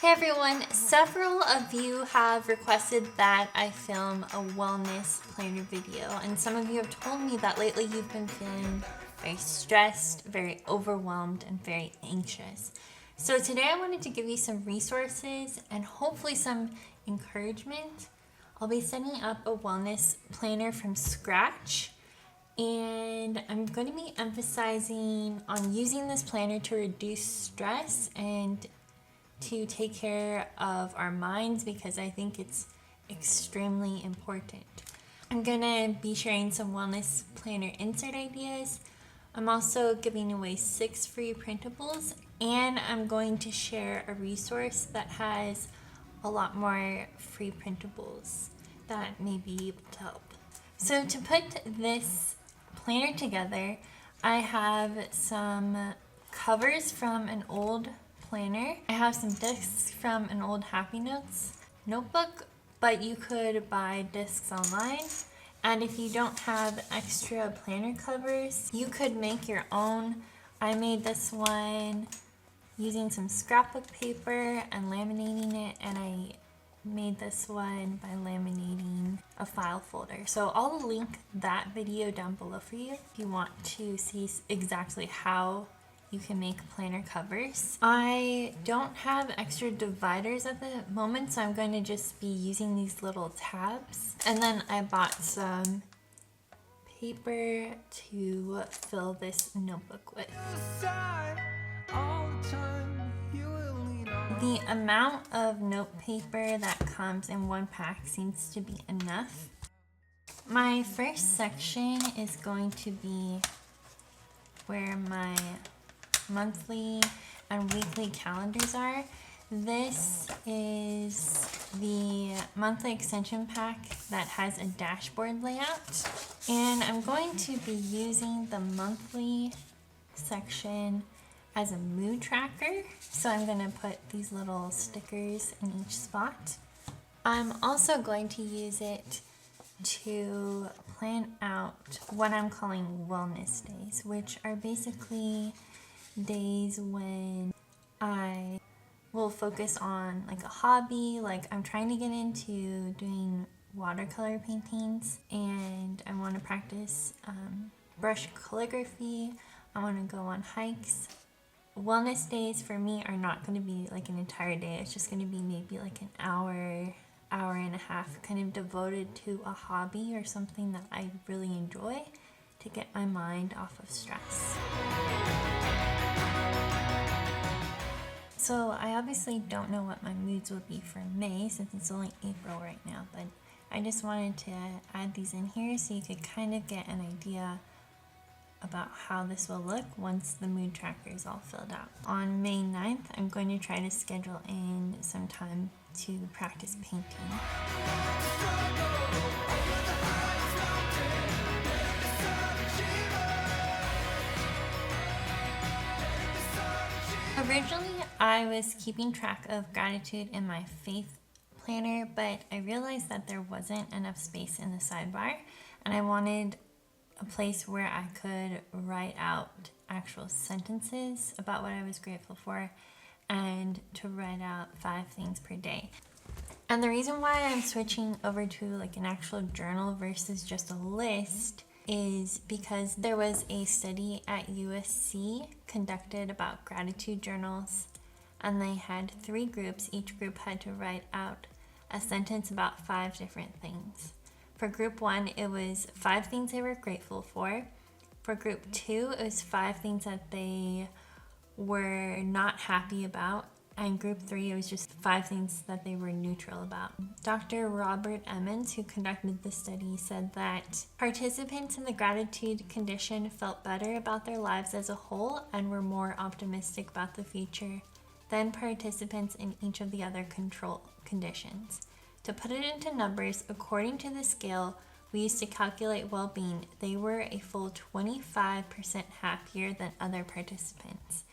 Hey everyone, several of you have requested that I film a wellness planner video, and some of you have told me that lately you've been feeling very stressed, very overwhelmed, and very anxious. So today I wanted to give you some resources and hopefully some encouragement. I'll be setting up a wellness planner from scratch, and I'm going to be emphasizing on using this planner to reduce stress and to take care of our minds, because I think it's extremely important. I'm gonna be sharing some wellness planner insert ideas. I'm also giving away 6 free printables, and I'm going to share a resource that has a lot more free printables that may be able to help. So to put this planner together, I have some covers from an old planner. I have some discs from an old Happy Notes notebook, but you could buy discs online. And if you don't have extra planner covers, you could make your own. I made this one using some scrapbook paper and laminating it, and I made this one by laminating a file folder. So I'll link that video down below for you if you want to see exactly how you can make planner covers. I don't have extra dividers at the moment, so I'm going to just be using these little tabs. And then I bought some paper to fill this notebook with. The amount of note paper that comes in one pack seems to be enough. My first section is going to be where my monthly and weekly calendars are. This is the monthly extension pack that has a dashboard layout, and I'm going to be using the monthly section as a mood tracker, so I'm going to put these little stickers in each spot. I'm also going to use it to plan out what I'm calling wellness days, which are basically days when I will focus on like a hobby. Like I'm trying to get into doing watercolor paintings, and I want to practice brush calligraphy. I want to go on hikes. Wellness days for me are not going to be like an entire day. It's just going to be maybe like an hour and a half kind of devoted to a hobby or something that I really enjoy to get my mind off of stress. So I obviously don't know what my moods will be for May, since it's only April right now, but I just wanted to add these in here so you could kind of get an idea about how this will look once the mood tracker is all filled out. On May 9th, I'm going to try to schedule in some time to practice painting. Originally, I was keeping track of gratitude in my faith planner, but I realized that there wasn't enough space in the sidebar, and I wanted a place where I could write out actual sentences about what I was grateful for and to write out 5 things per day. And the reason why I'm switching over to like an actual journal versus just a list is because there was a study at USC conducted about gratitude journals, and they had 3 groups. Each group had to write out a sentence about 5 different things. For group 1, it was 5 things they were grateful for. For group 2, it was 5 things that they were not happy about. And group 3, it was just 5 things that they were neutral about. Dr. Robert Emmons, who conducted the study, said that participants in the gratitude condition felt better about their lives as a whole and were more optimistic about the future than participants in each of the other control conditions. To put it into numbers, according to the scale we used to calculate well-being, they were a full 25% happier than other participants.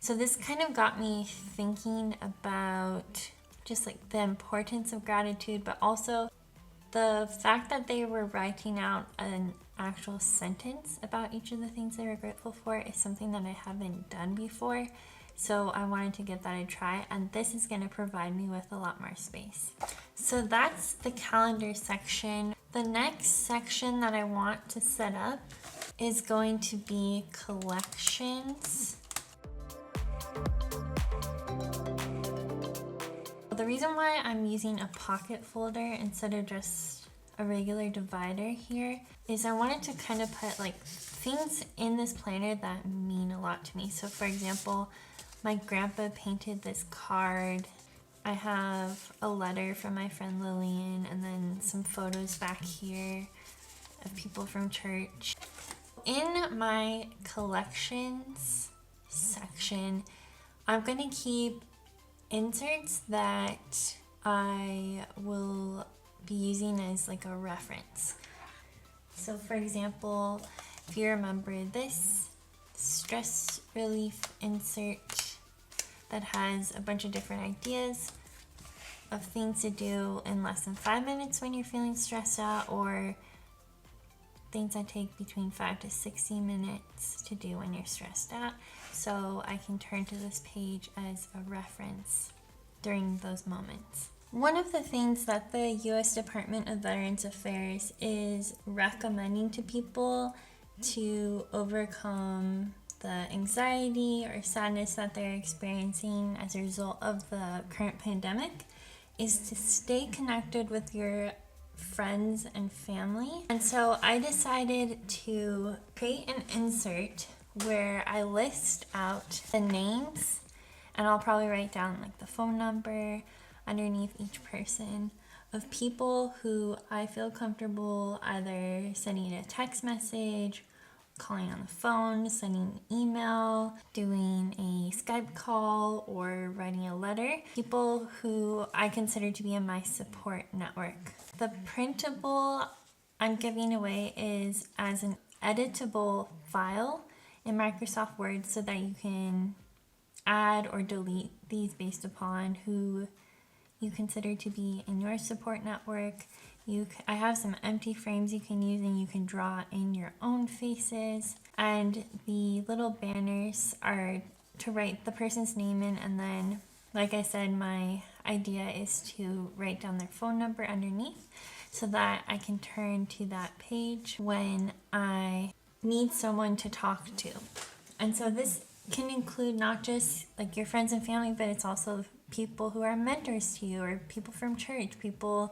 So this kind of got me thinking about just like the importance of gratitude, but also the fact that they were writing out an actual sentence about each of the things they were grateful for is something that I haven't done before. So I wanted to give that a try, and this is going to provide me with a lot more space. So that's the calendar section. The next section that I want to set up is going to be collections. The reason why I'm using a pocket folder instead of just a regular divider here is I wanted to kind of put like things in this planner that mean a lot to me. So for example, my grandpa painted this card. I have a letter from my friend Lillian, and then some photos back here of people from church. In my collections section, I'm gonna keep inserts that I will be using as like a reference. So for example, if you remember this stress relief insert that has a bunch of different ideas of things to do in less than 5 minutes when you're feeling stressed out, or things that take between 5 to 60 minutes to do when you're stressed out. So I can turn to this page as a reference during those moments. One of the things that the U.S. Department of Veterans Affairs is recommending to people to overcome the anxiety or sadness that they're experiencing as a result of the current pandemic is to stay connected with your friends and family. And so I decided to create an insert where I list out the names, and I'll probably write down like the phone number underneath each person of people who I feel comfortable either sending a text message, calling on the phone, sending an email, doing a Skype call, or writing a letter. People who I consider to be in my support network. The printable I'm giving away is as an editable file in Microsoft Word so that you can add or delete these based upon who you consider to be in your support network. I have some empty frames you can use, and you can draw in your own faces. And the little banners are to write the person's name in, and then, like I said, my idea is to write down their phone number underneath so that I can turn to that page when I need someone to talk to. And so this can include not just like your friends and family, but it's also people who are mentors to you, or people from church, people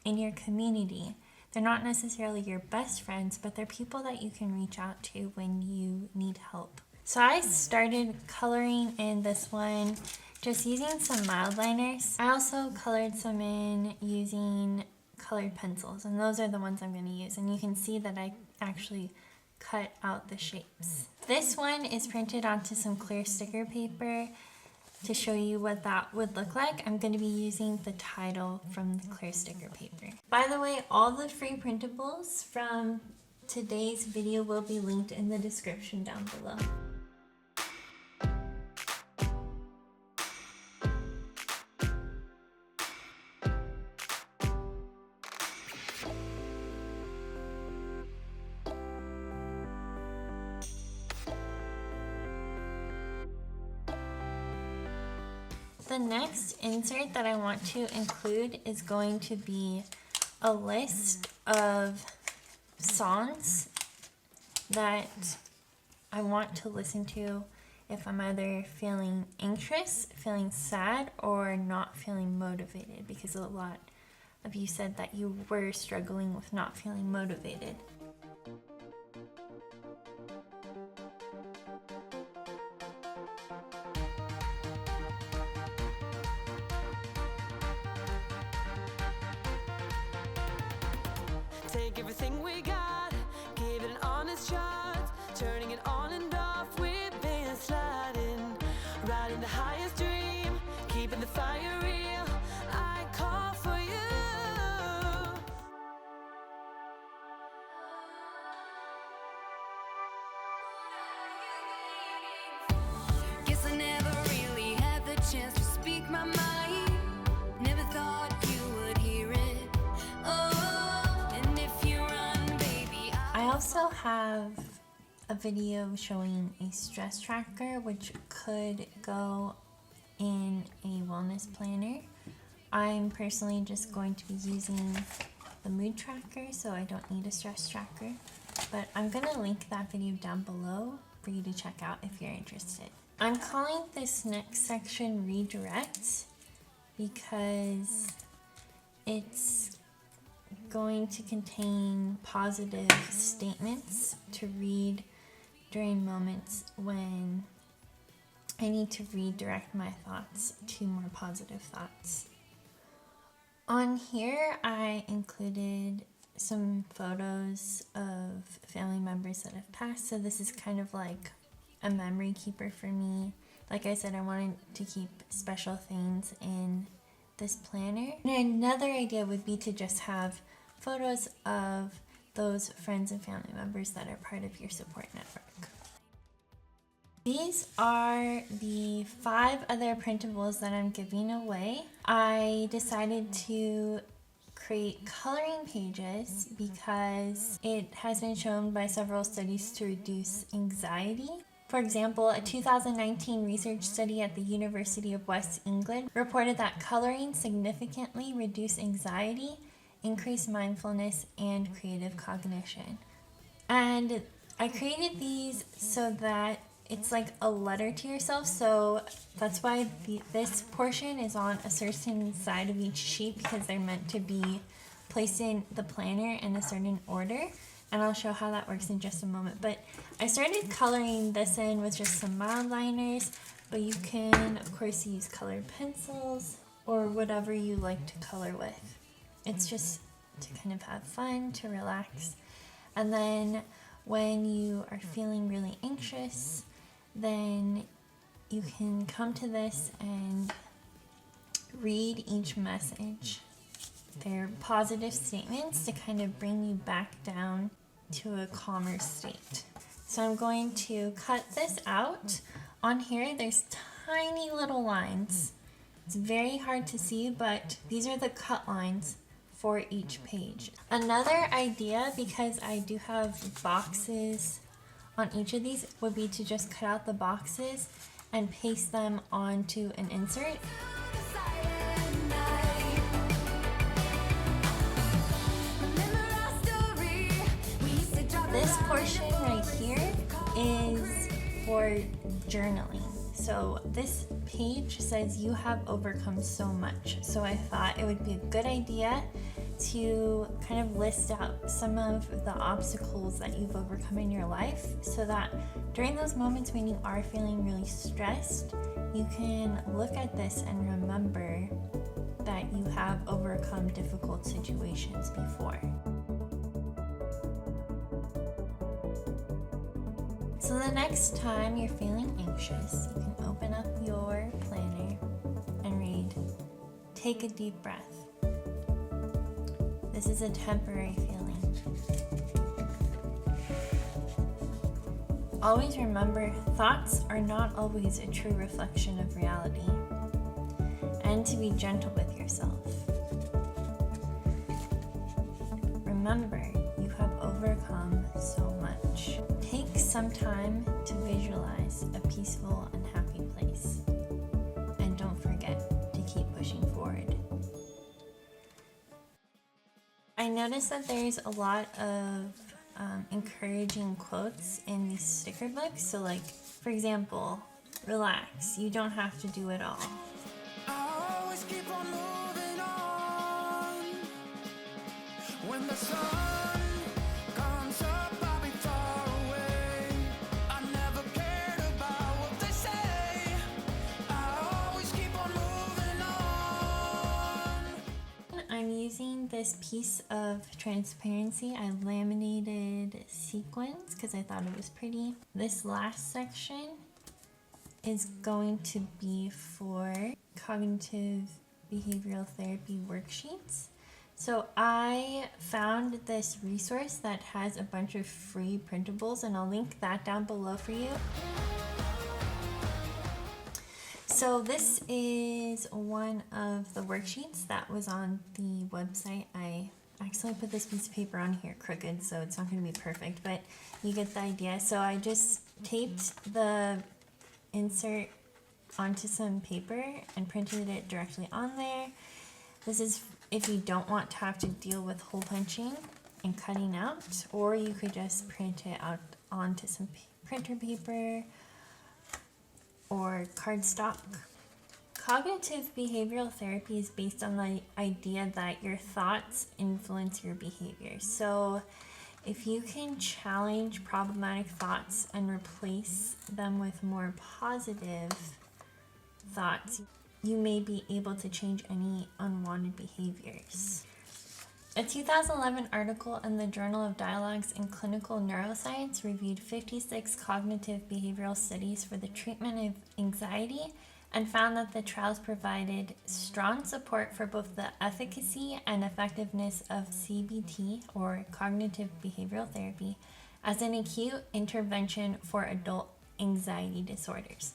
in your community. They're not necessarily your best friends, but they're people that you can reach out to when you need help. So I started coloring in this one just using some mild liners. I also colored some in using colored pencils, and those are the ones I'm going to use. And you can see that I actually cut out the shapes. This one is printed onto some clear sticker paper. To show you what that would look like, I'm going to be using the title from the clear sticker paper. By the way, all the free printables from today's video will be linked in the description down below. The next insert that I want to include is going to be a list of songs that I want to listen to if I'm either feeling anxious, feeling sad, or not feeling motivated, because a lot of you said that you were struggling with not feeling motivated. Take everything we got, give it an honest shot, turning it on and off, we've been sliding, riding the highest dream, keeping the fire real, I call for you. Guess I never really had the chance to speak my mind, never thought you would hear it. Oh, I also have a video showing a stress tracker, which could go in a wellness planner. I'm personally just going to be using the mood tracker, so I don't need a stress tracker. But I'm gonna link that video down below for you to check out if you're interested. I'm calling this next section redirect because it's going to contain positive statements to read during moments when I need to redirect my thoughts to more positive thoughts. On here, I included some photos of family members that have passed, so this is kind of like a memory keeper for me. Like I said, I wanted to keep special things in this planner. And another idea would be to just have photos of those friends and family members that are part of your support network. These are the 5 other printables that I'm giving away. I decided to create coloring pages because it has been shown by several studies to reduce anxiety. For example, a 2019 research study at the University of West England reported that coloring significantly reduced anxiety, increased mindfulness, and creative cognition. And I created these so that it's like a letter to yourself, so that's why this portion is on a certain side of each sheet, because they're meant to be placed in the planner in a certain order, and I'll show how that works in just a moment. But I started coloring this in with just some mild liners, but you can of course use colored pencils or whatever you like to color with. It's just to kind of have fun, to relax. And then when you are feeling really anxious, then you can come to this and read each message. They're positive statements to kind of bring you back down to a calmer state. So I'm going to cut this out. On here, there's tiny little lines. It's very hard to see, but these are the cut lines for each page. Another idea, because I do have boxes on each of these, would be to just cut out the boxes and paste them onto an insert. This portion right here is for journaling. So this page says you have overcome so much. So I thought it would be a good idea to kind of list out some of the obstacles that you've overcome in your life, so that during those moments when you are feeling really stressed, you can look at this and remember that you have overcome difficult situations before. So the next time you're feeling anxious, you can open up your planner and read, "Take a deep breath. This is a temporary feeling. Always remember, thoughts are not always a true reflection of reality, and to be gentle with yourself. Remember, you have overcome so much. Take some time to visualize a peaceful and happy place, and don't forget to keep pushing forward." I noticed that there's a lot of encouraging quotes in these sticker books. So like, for example, relax, you don't have to do it all. I always keep on moving on. When the sun comes up, I'll be far away. I never cared about what they say. I always keep on moving on. I'm using this piece of transparency. I laminated sequins because I thought it was pretty. This last section is going to be for cognitive behavioral therapy worksheets. So I found this resource that has a bunch of free printables, and I'll link that down below for you. So this is one of the worksheets that was on the website I I accidentally put this piece of paper on here crooked, so it's not going to be perfect, but you get the idea. So I just taped the insert onto some paper and printed it directly on there. This is if you don't want to have to deal with hole punching and cutting out, or you could just print it out onto some printer paper or cardstock. Cognitive behavioral therapy is based on the idea that your thoughts influence your behavior. So if you can challenge problematic thoughts and replace them with more positive thoughts, you may be able to change any unwanted behaviors. A 2011 article in the Journal of Dialogues in Clinical Neuroscience reviewed 56 cognitive behavioral studies for the treatment of anxiety and found that the trials provided strong support for both the efficacy and effectiveness of CBT, or cognitive behavioral therapy, as an acute intervention for adult anxiety disorders.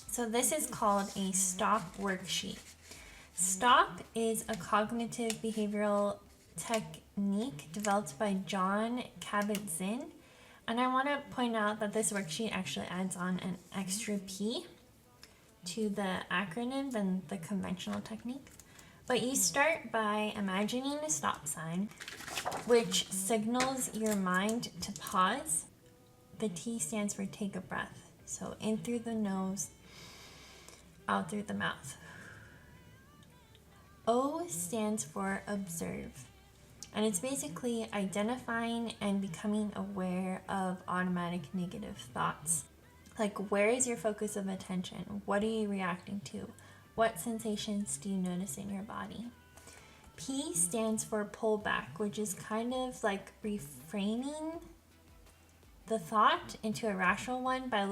So this is called a STOP worksheet. STOP is a cognitive behavioral technique developed by John Kabat-Zinn, and I want to point out that this worksheet actually adds on an extra P to the acronym than the conventional technique. But you start by imagining a stop sign, which signals your mind to pause. The T stands for take a breath. So in through the nose, out through the mouth. O stands for observe. And it's basically identifying and becoming aware of automatic negative thoughts. Like, where is your focus of attention? What are you reacting to? What sensations do you notice in your body? P stands for pull back, which is kind of like reframing the thought into a rational one by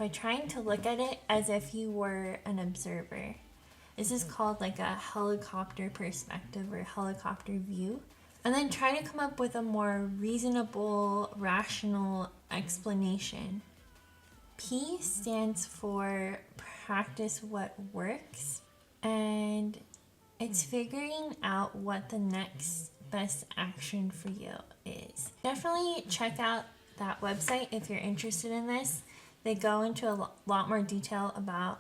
trying to look at it as if you were an observer. This is called like a helicopter perspective or helicopter view. And then try to come up with a more reasonable, rational explanation. P stands for practice what works, and it's figuring out what the next best action for you is. Definitely check out that website if you're interested in this. They go into a lot more detail about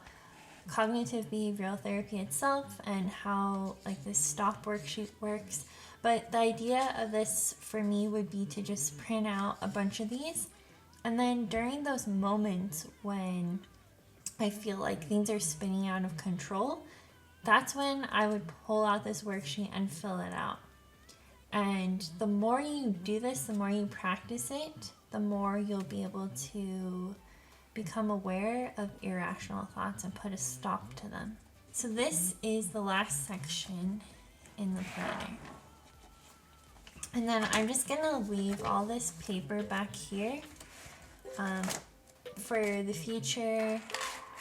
cognitive behavioral therapy itself and how like this STOP worksheet works. But the idea of this for me would be to just print out a bunch of these, and then during those moments when I feel like things are spinning out of control, that's when I would pull out this worksheet and fill it out. And the more you do this, the more you practice it, the more you'll be able to become aware of irrational thoughts and put a stop to them. So this is the last section in the planner. And then I'm just gonna leave all this paper back here for the future.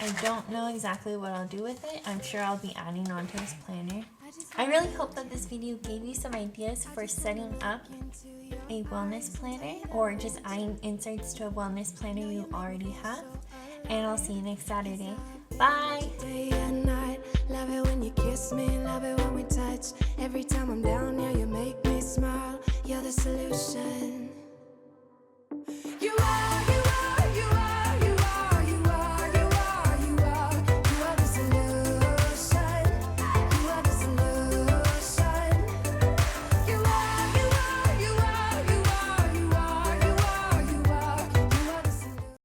I don't know exactly what I'll do with it. I'm sure I'll be adding on to this planner. I really hope that this video gave you some ideas for setting up a wellness planner or just adding inserts to a wellness planner you already have. And I'll see you next Saturday. Bye! Day and night, love it when you kiss me, love it when we touch. Every time I'm down, yeah, you make me smile. You're the solution.